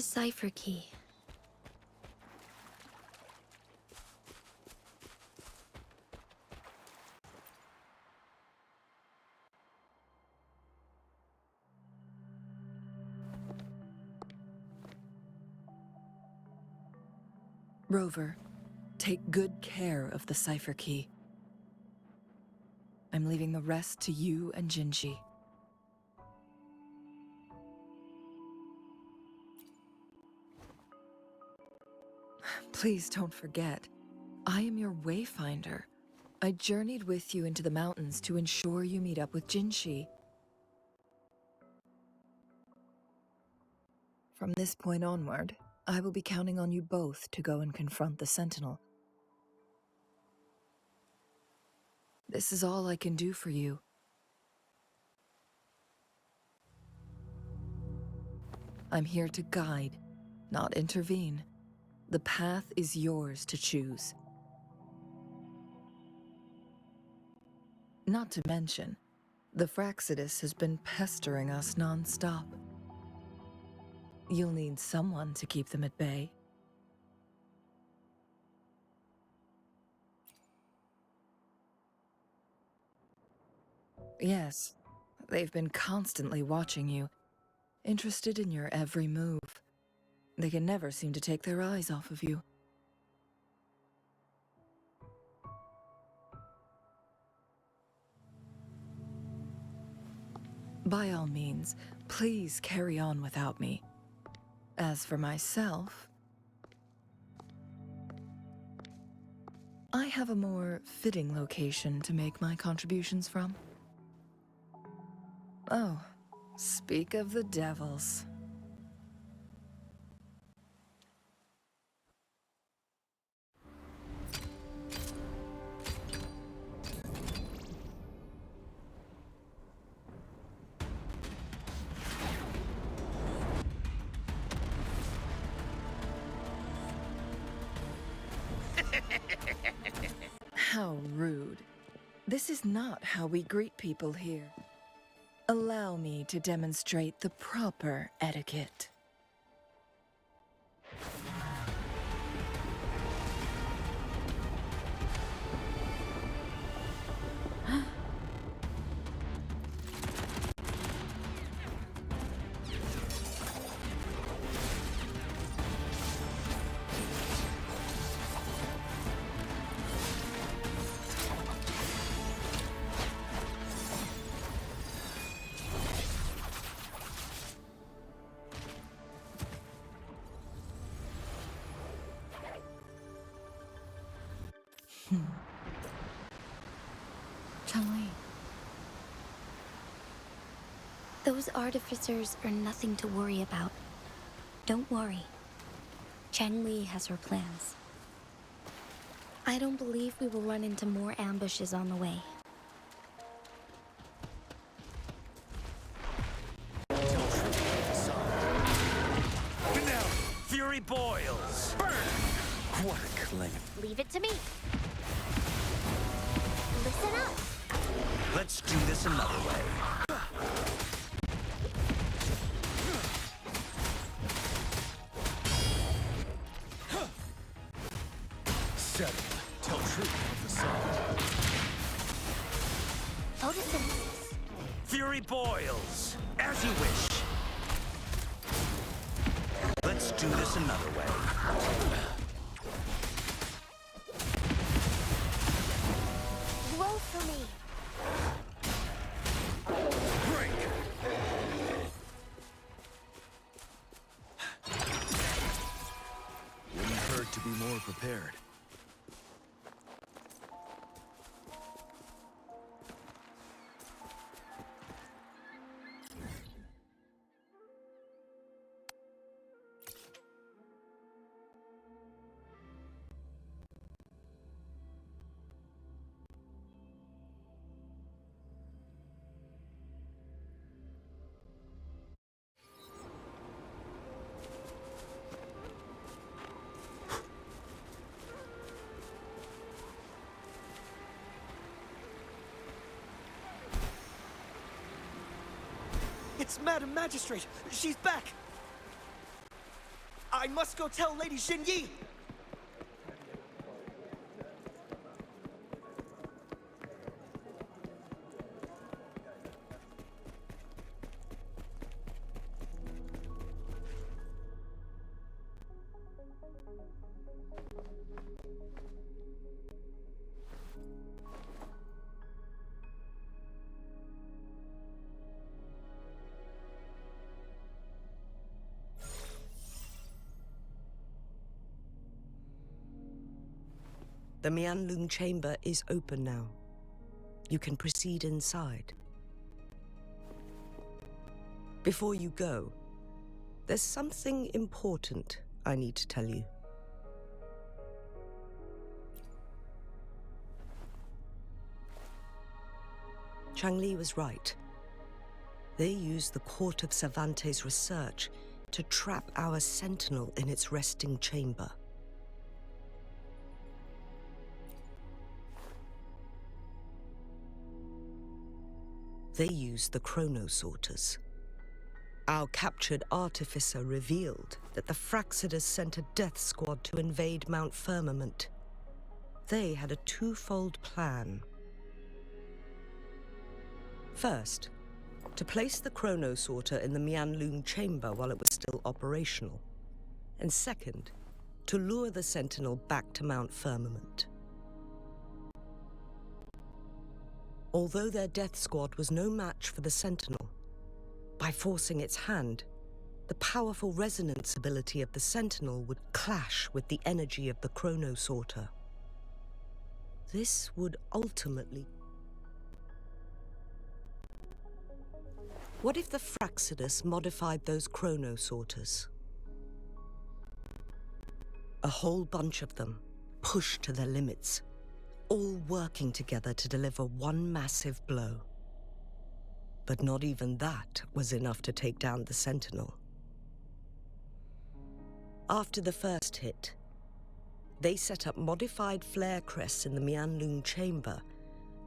cipher key. Rover, take good care of the cipher key. I'm leaving the rest to you and Jinji. Please don't forget, I am your wayfinder. I journeyed with you into the mountains to ensure you meet up with Jinshi. From this point onward, I will be counting on you both to go and confront the Sentinel. This is all I can do for you. I'm here to guide, not intervene. The path is yours to choose. Not to mention, the Fraxidus has been pestering us non-stop. You'll need someone to keep them at bay. Yes, they've been constantly watching you, interested in your every move. They can never seem to take their eyes off of you. By all means, please carry on without me. As for myself, I have a more fitting location to make my contributions from. Oh, speak of the devils. How rude. This is not how we greet people here. Allow me to demonstrate the proper etiquette. Changli. Those artificers are nothing to worry about. Don't worry. Changli has her plans. I don't believe we will run into more ambushes on the way. Now, fury boils! Burn! What a claim. Leave it to me. Listen up. Let's do this another way. Settle. Tell truth with the song. Photosynthesis. Fury boils! As you wish. Let's do this another way. Blow for me. Break! Wouldn't hurt to be more prepared. It's Madam Magistrate! She's back! I must go tell Lady Xinyi! The Mianlung chamber is open now. You can proceed inside. Before you go, there's something important I need to tell you. Changli was right. They used the Court of Cervantes' research to trap our sentinel in its resting chamber. They used the chronosorters. Our captured artificer revealed that the Fraxidus sent a death squad to invade Mount Firmament. They had a twofold plan. First, to place the chronosorter in the Mianlung chamber while it was still operational. And second, to lure the sentinel back to Mount Firmament. Although their death squad was no match for the sentinel, by forcing its hand, the powerful resonance ability of the sentinel would clash with the energy of the chronosorter. This would ultimately... What if the Fraxidus modified those chronosorters? A whole bunch of them, pushed to their limits, all working together to deliver one massive blow. But not even that was enough to take down the Sentinel. After the first hit, they set up modified flare crests in the Mianlung chamber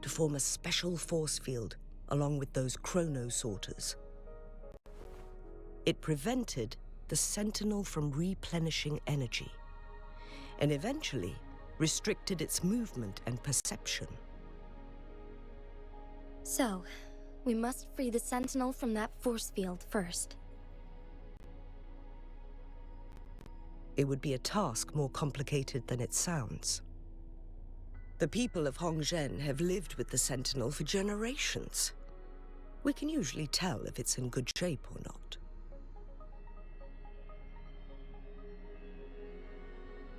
to form a special force field along with those chronosorters. It prevented the Sentinel from replenishing energy, and eventually restricted its movement and perception. So, we must free the Sentinel from that force field first. It would be a task more complicated than it sounds. The people of Hongzhen have lived with the Sentinel for generations. We can usually tell if it's in good shape or not.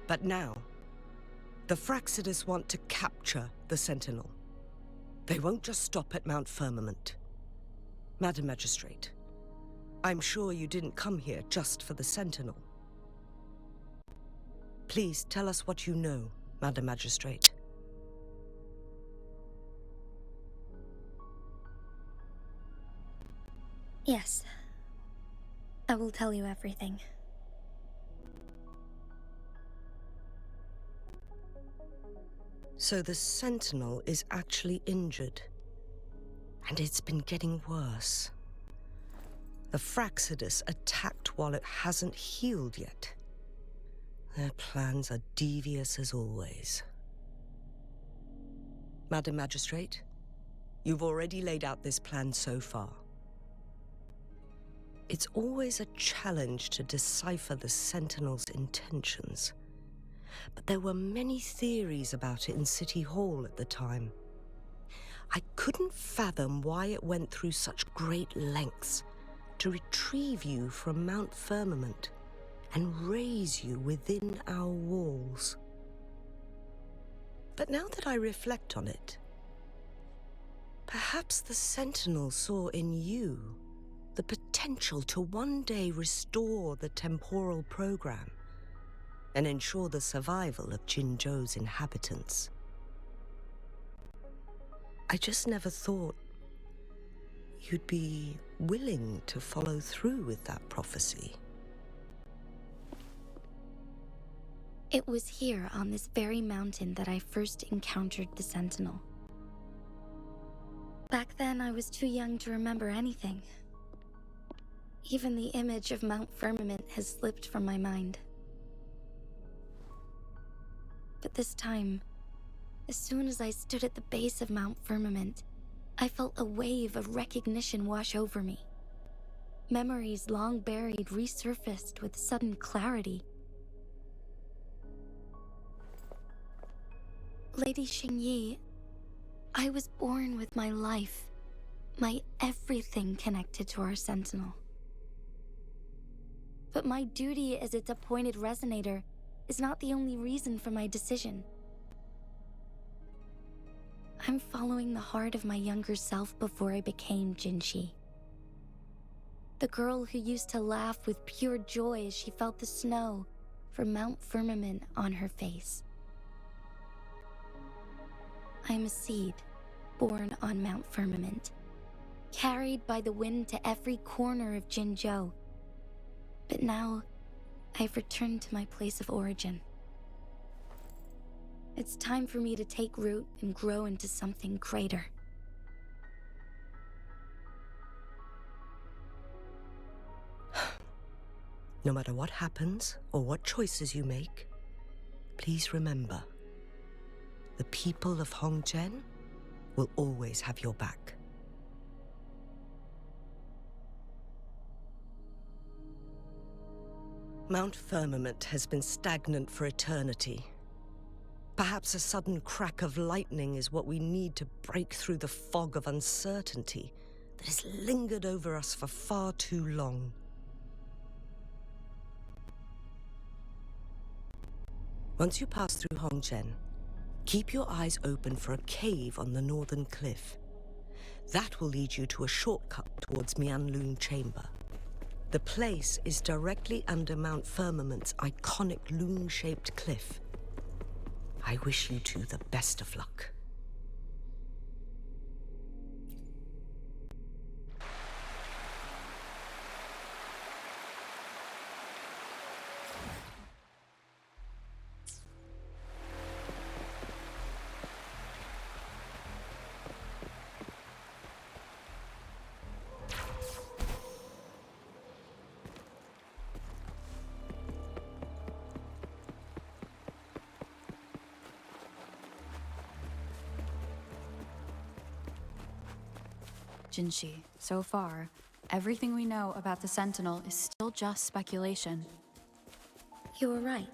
But now, the Fraxidus want to capture the Sentinel. They won't just stop at Mount Firmament. Madam Magistrate, I'm sure you didn't come here just for the Sentinel. Please tell us what you know, Madam Magistrate. Yes. I will tell you everything. So the Sentinel is actually injured. And it's been getting worse. The Fraxidus attacked while it hasn't healed yet. Their plans are devious as always. Madam Magistrate, you've already laid out this plan so far. It's always a challenge to decipher the Sentinel's intentions. But there were many theories about it in City Hall at the time. I couldn't fathom why it went through such great lengths to retrieve you from Mount Firmament and raise you within our walls. But now that I reflect on it, perhaps the Sentinel saw in you the potential to one day restore the temporal program and ensure the survival of Jinzhou's inhabitants. I just never thought you'd be willing to follow through with that prophecy. It was here on this very mountain that I first encountered the Sentinel. Back then, I was too young to remember anything. Even the image of Mount Firmament has slipped from my mind. But this time, as soon as I stood at the base of Mount Firmament, I felt a wave of recognition wash over me. Memories long buried resurfaced with sudden clarity. Lady Xingyi, I was born with my life, my everything connected to our sentinel. But my duty as its appointed resonator is not the only reason for my decision. I'm following the heart of my younger self before I became Jinshi. The girl who used to laugh with pure joy as she felt the snow from Mount Firmament on her face. I'm a seed born on Mount Firmament, carried by the wind to every corner of Jinzhou. But now, I've returned to my place of origin. It's time for me to take root and grow into something greater. No matter what happens or what choices you make, please remember, the people of Hongzhen will always have your back. Mount Firmament has been stagnant for eternity. Perhaps a sudden crack of lightning is what we need to break through the fog of uncertainty that has lingered over us for far too long. Once you pass through Hongzhen, keep your eyes open for a cave on the northern cliff. That will lead you to a shortcut towards Mianlun Chamber. The place is directly under Mount Firmament's iconic loon-shaped cliff. I wish you two the best of luck. Jinshi, so far, everything we know about the Sentinel is still just speculation. You were right.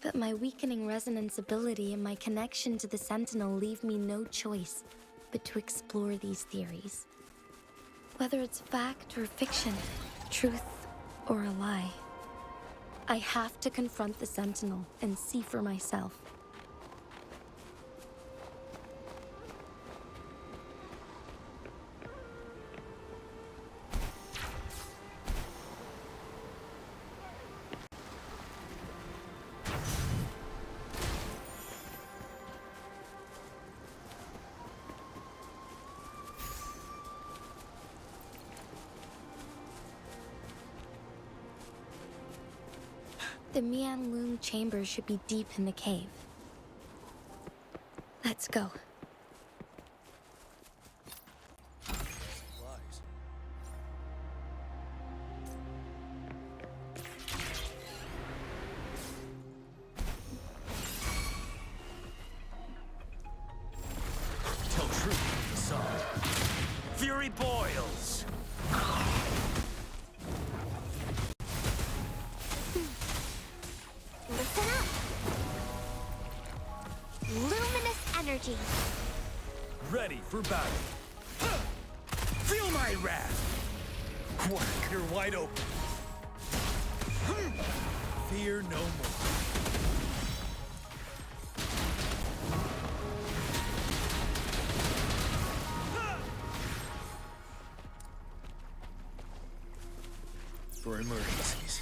But my weakening resonance ability and my connection to the Sentinel leave me no choice but to explore these theories. Whether it's fact or fiction, truth or a lie, I have to confront the Sentinel and see for myself. The Mianlun chamber should be deep in the cave. Let's go. Lies. Tell truth with the song. Fury boils. Listen up. Luminous energy. Ready for battle. Feel my wrath. Quack, you're wide open. Fear no more. For emergencies.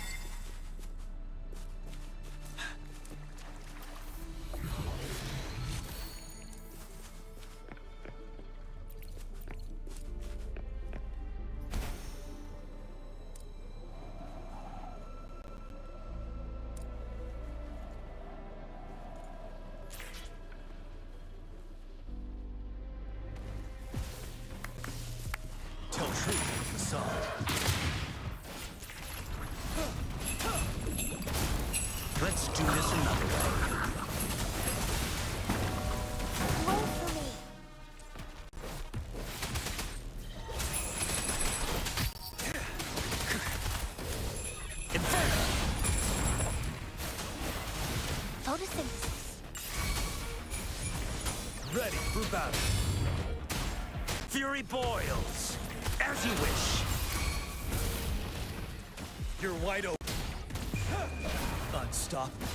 Tell truth with the song. for battle. Fury boils. As you wish. You're wide open. Unstoppable.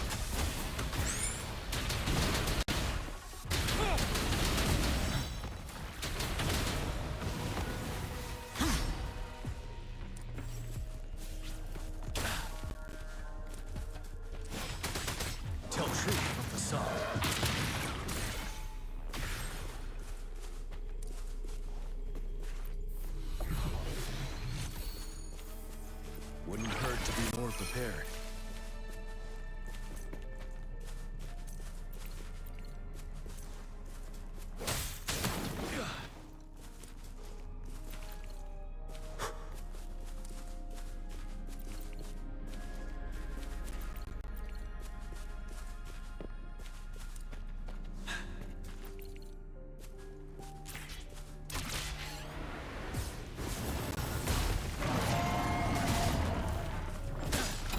Tell truth from facade. Wouldn't hurt to be more prepared.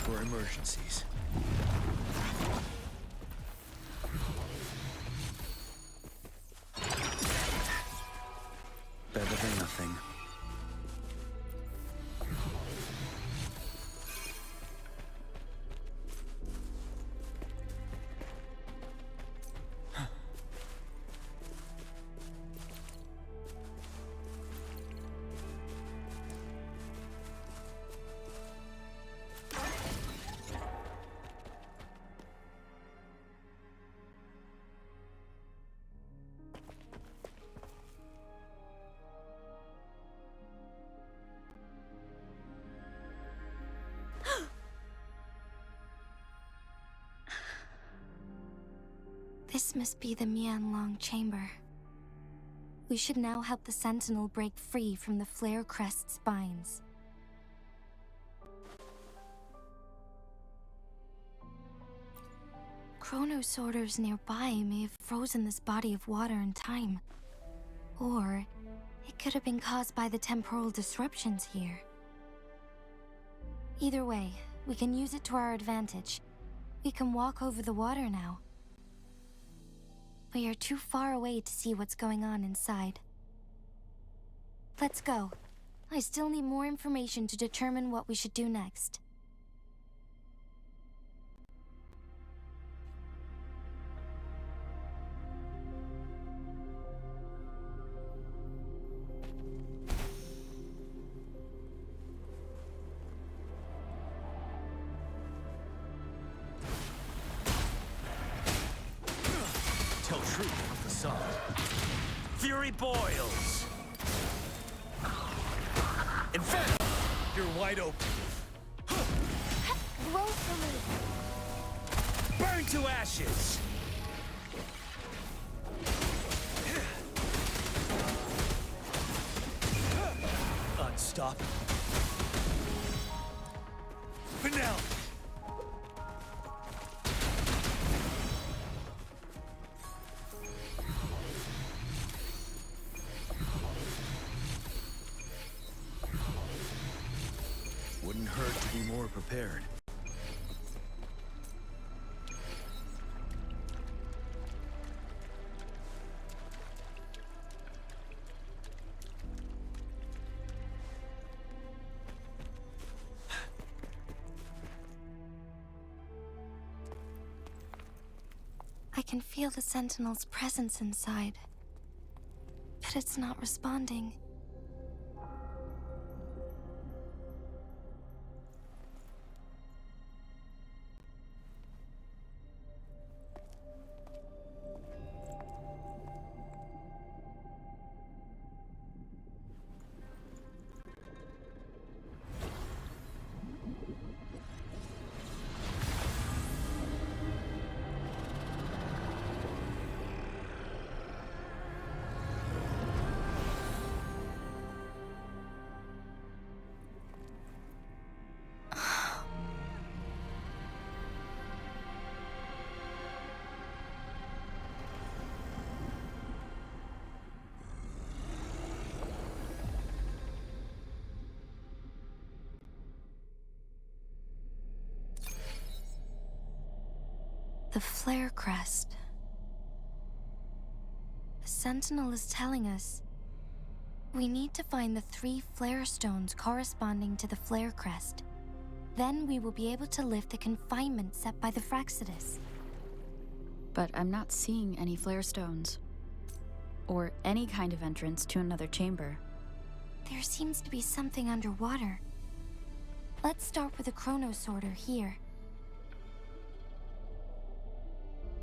For emergencies. Better than nothing. This must be the Mianlong chamber. We should now help the Sentinel break free from the Flare Crest's binds. Chronos orders nearby may have frozen this body of water in time. Or it could have been caused by the temporal disruptions here. Either way, we can use it to our advantage. We can walk over the water now. We are too far away to see what's going on inside. Let's go. I still need more information to determine what we should do next. Tell truth from facade. Fury boils. Inferno. You're wide open. Woefully. Burn to ashes. Unstoppable. Finale. Wouldn't hurt to be more prepared. I can feel the Sentinel's presence inside, but it's not responding. The Flare Crest. The Sentinel is telling us. We need to find the 3 flare stones corresponding to the flare crest. Then we will be able to lift the confinement set by the Fraxidus. But I'm not seeing any flare stones. Or any kind of entrance to another chamber. There seems to be something underwater. Let's start with a chrono sorter here.